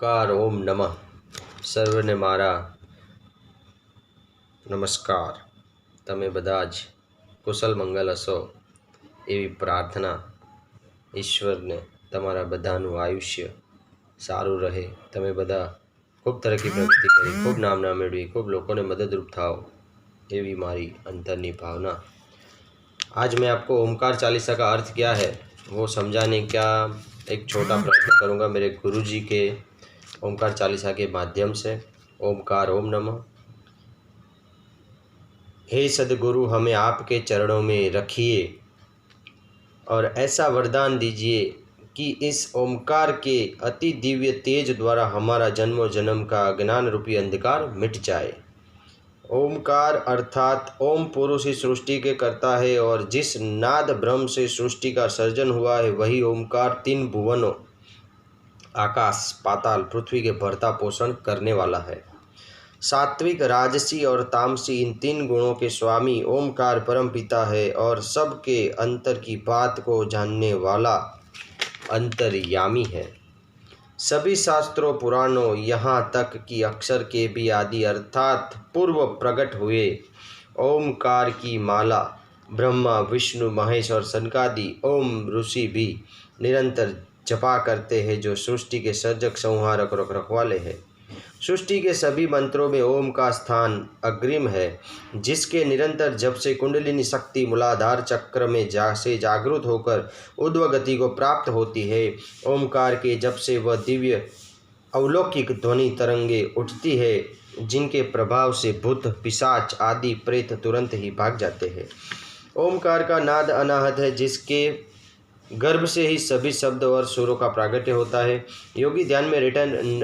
ઓમકાર ઓમ નમઃ સર્વને મારા નમસ્કાર। તમે બધા જ કુશલ મંગલ હશો એવી પ્રાર્થના। ઈશ્વરને તમારા બધાનું આયુષ્ય સારું રહે, તમે બધા ખૂબ તરક્કી પ્રગતિ કરી, ખૂબ નામના મેળવી, ખૂબ લોકોને मददरूप થાઓ એવી મારી अंतरनी भावना। आज मैं आपको ओमकार चालीसा का अर्थ क्या है वो समझाने का एक छोटा प्रयत्न करूंगा मेरे गुरुजी के ओमकार चालीसा के माध्यम से। ओमकार ओम नमः। हे सद्गुरु, हमें आपके चरणों में रखिए और ऐसा वरदान दीजिए कि इस ओमकार के अति दिव्य तेज द्वारा हमारा जन्मों जन्म का अज्ञान रूपी अंधकार मिट जाए। ओमकार अर्थात ओम पुरुष ही सृष्टि के करता है और जिस नाद ब्रह्म से सृष्टि का सर्जन हुआ है वही ओमकार तीन भुवनों आकाश पाताल पृथ्वी के भरता पोषण करने वाला है। सात्विक राजसी और तामसी इन तीन गुणों के स्वामी ओमकार परम पिता है और सबके अंतर की बात को जानने वाला अंतर्यामी है। सभी शास्त्रों पुराणों यहाँ तक कि अक्षर के भी आदि अर्थात पूर्व प्रकट हुए ओमकार की माला ब्रह्मा विष्णु महेश और सनकादि ओम ऋषि भी निरंतर जपा करते हैं, जो सृष्टि के सर्जक संहारक और रखवाले हैं। सृष्टि के सभी मंत्रों में ओम का स्थान अग्रिम है, जिसके निरंतर जप से कुंडलिनी शक्ति मूलाधार चक्र में से जागृत होकर ऊर्ध्व गति को प्राप्त होती है। ओमकार के जप से वह दिव्य अलौकिक ध्वनि तरंगे उठती है, जिनके प्रभाव से भूत पिशाच आदि प्रेत तुरंत ही भाग जाते हैं। ओमकार का नाद अनाहत है, जिसके गर्भ से ही सभी शब्द और सुरों का प्रागट्य होता है। योगी ध्यान में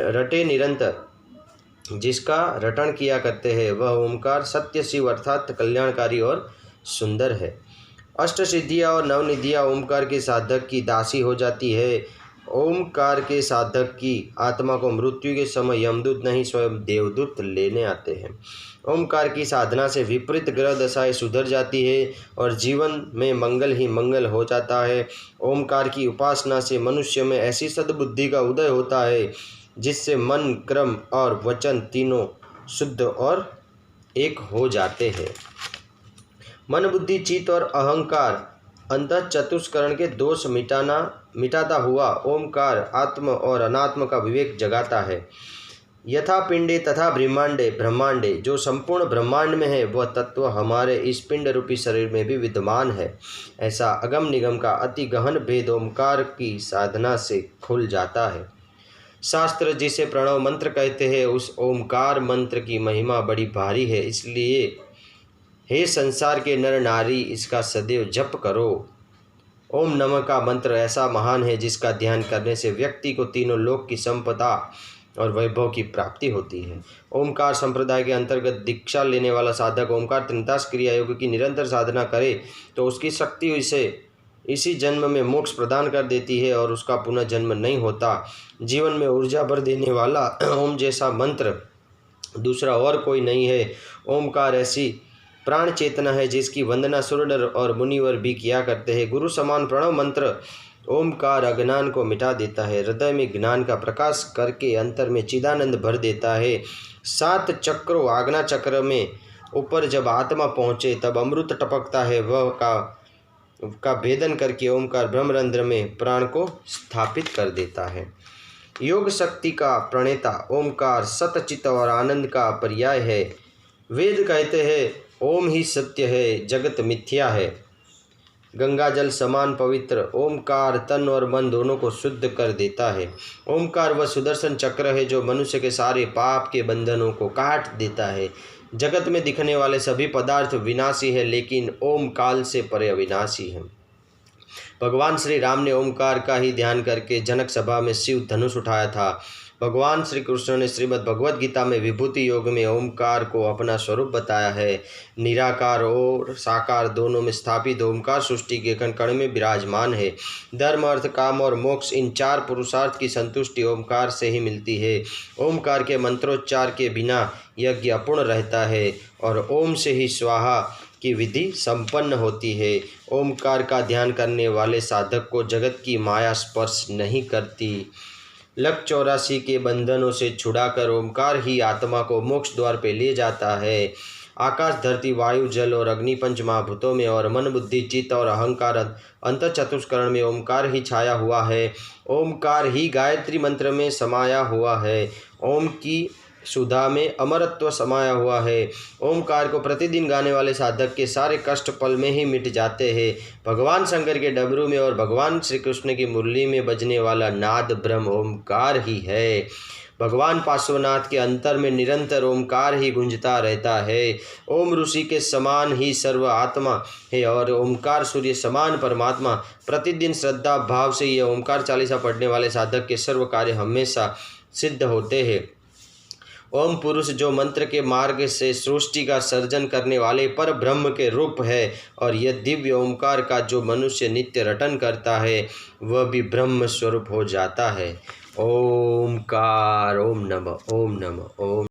रटे निरंतर जिसका रटन किया करते हैं वह ओमकार सत्य शिव अर्थात कल्याणकारी और सुंदर है। अष्ट सिद्धियाँ और नवनिधियाँ ओमकार के साधक की दासी हो जाती है। ओमकार के साधक की आत्मा को मृत्यु के समय यमदूत नहीं स्वयं देवदूत लेने आते हैं। ओमकार की साधना से विपरीत ग्रह दशाएं सुधर जाती है और जीवन में मंगल ही मंगल हो जाता है। ओमकार की उपासना से मनुष्य में ऐसी सद्बुद्धि का उदय होता है जिससे मन क्रम और वचन तीनों शुद्ध और एक हो जाते हैं। मन बुद्धि चित्त और अहंकार अंतः चतुष्करण के दोष मिटाता हुआ ओमकार आत्म और अनात्म का विवेक जगाता है। यथा पिंडे तथा ब्रह्मांडे जो संपूर्ण ब्रह्मांड में है वह तत्व हमारे इस पिंड रूपी शरीर में भी विद्यमान है। ऐसा अगम निगम का अति गहन भेद ओमकार की साधना से खुल जाता है। शास्त्र जिसे प्रणव मंत्र कहते हैं उस ओमकार मंत्र की महिमा बड़ी भारी है, इसलिए हे संसार के नर नारी इसका सदैव जप करो। ओम नमः का मंत्र ऐसा महान है जिसका ध्यान करने से व्यक्ति को तीनों लोक की संपदा और वैभव की प्राप्ति होती है। ओमकार संप्रदाय के अंतर्गत दीक्षा लेने वाला साधक ओमकार त्रितास क्रिया योग की निरंतर साधना करे तो उसकी शक्ति उसे इसी जन्म में मोक्ष प्रदान कर देती है और उसका पुनः जन्म नहीं होता। जीवन में ऊर्जा भर देने वाला ओम जैसा मंत्र दूसरा और कोई नहीं है। ओमकार ऐसी प्राण चेतना है जिसकी वंदना सूर्य और मुनिवर भी किया करते हैं। गुरु समान प्रणव मंत्र ओमकार अज्ञान को मिटा देता है, हृदय में ज्ञान का प्रकाश करके अंतर में चिदानंद भर देता है। 7 चक्रों आज्ञा चक्र में ऊपर जब आत्मा पहुँचे तब अमृत टपकता है, वह का भेदन करके ओमकार ब्रह्मरंध्र में प्राण को स्थापित कर देता है। योग शक्ति का प्रणेता ओमकार सतचित और आनंद का पर्याय है। वेद कहते हैं ओम ही सत्य है, जगत मिथ्या है। गंगा जल समान पवित्र ओमकार तन और मन दोनों को शुद्ध कर देता है। ओमकार वह सुदर्शन चक्र है जो मनुष्य के सारे पाप के बंधनों को काट देता है। जगत में दिखने वाले सभी पदार्थ विनाशी है, लेकिन ओम काल से परे अविनाशी है। भगवान श्री राम ने ओमकार का ही ध्यान करके जनक सभा में शिव धनुष उठाया था। भगवान श्री कृष्ण ने श्रीमद् भगवद गीता में विभूति योग में ओमकार को अपना स्वरूप बताया है। निराकार और साकार दोनों में स्थापित ओमकार सृष्टि के कण कण में विराजमान है। धर्म अर्थ काम और मोक्ष इन 4 पुरुषार्थ की संतुष्टि ओमकार से ही मिलती है। ओमकार के मंत्रोच्चार के बिना यज्ञ अपूर्ण रहता है और ओम से ही स्वाहा की विधि संपन्न होती है। ओमकार का ध्यान करने वाले साधक को जगत की माया स्पर्श नहीं करती। लक 84 के बंधनों से छुड़ाकर ओमकार ही आत्मा को मोक्ष द्वार पे ले जाता है। आकाश, धरती, वायु, जल और अग्नि 5 महाभूतों में और मन, बुद्धि, चित्त और अहंकार अंत चतुष्करण में ओमकार ही छाया हुआ है। ओमकार ही गायत्री मंत्र में समाया हुआ है। ओम की सुधा में अमरत्व समाया हुआ है। ओमकार को प्रतिदिन गाने वाले साधक के सारे कष्ट पल में ही मिट जाते हैं। भगवान शंकर के डमरू में और भगवान श्री कृष्ण की मुरली में बजने वाला नाद ब्रह्म ओमकार ही है। भगवान पार्श्वनाथ के अंतर में निरंतर ओमकार ही गूंजता रहता है। ओम ऋषि के समान ही सर्व आत्मा है और ओमकार सूर्य समान परमात्मा। प्रतिदिन श्रद्धा भाव से यह ओमकार चालीसा पढ़ने वाले साधक के सर्व कार्य हमेशा सिद्ध होते हैं। ओम पुरुष जो मंत्र के मार्ग से सृष्टि का सर्जन करने वाले पर ब्रह्म के रूप है और यह दिव्य ओमकार का जो मनुष्य नित्य रटन करता है वह भी ब्रह्म स्वरूप हो जाता है। ओमकार। ओम नमः ओम नमः ओम।